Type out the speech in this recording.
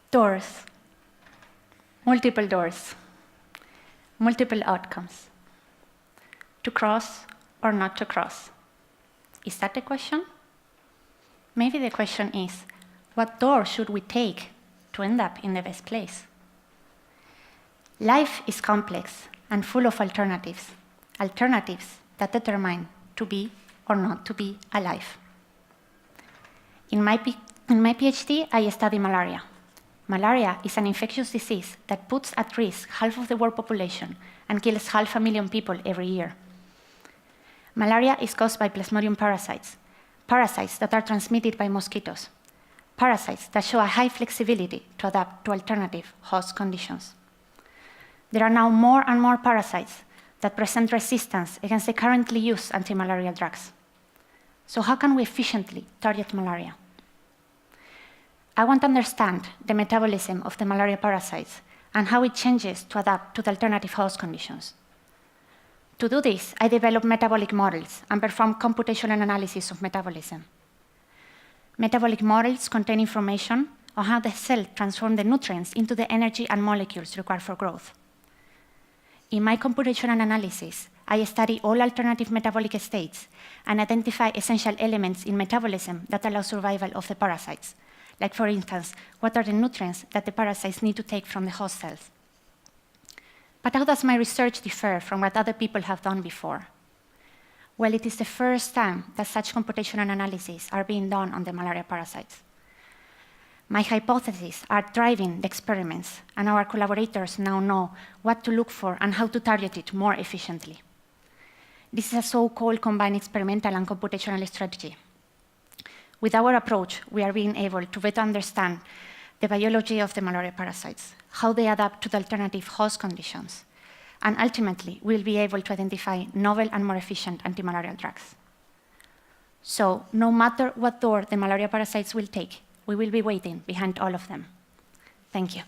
Doors. Multiple doors. Multiple outcomes. To cross or not to cross? Is that the question? Maybe the question is, what door should we take to end up in the best place? Life is complex and full of alternatives, alternatives that determine to be or not to be alive. In my PhD, I study malaria. Malaria is an infectious disease that puts at risk half of the world population and kills 500,000 people every year. Malaria is caused by Plasmodium parasites, parasites that are transmitted by mosquitoes, parasites that show a high flexibility to adapt to alternative host conditions. There are now more and more parasites that present resistance against the currently used anti-malarial drugs. So how can we efficiently target malaria? I want to understand the metabolism of the malaria parasites and how it changes to adapt to the alternative host conditions. To do this, I developed metabolic models and performed computational analysis of metabolism. Metabolic models contain information on how the cell transforms the nutrients into the energy and molecules required for growth. In my computational analysis, I study all alternative metabolic states and identify essential elements in metabolism that allow survival of the parasites, like, for instance, what are the nutrients that the parasites need to take from the host cells. But how does my research differ from what other people have done before? Well, it is the first time that such computational analyses are being done on the malaria parasites. My hypotheses are driving the experiments, and our collaborators now know what to look for and how to target it more efficiently. This is a so-called combined experimental and computational strategy. With our approach, we are being able to better understand the biology of the malaria parasites, how they adapt to the alternative host conditions, and ultimately, we'll be able to identify novel and more efficient anti-malarial drugs. So, no matter what door the malaria parasites will take, we will be waiting behind all of them. Thank you.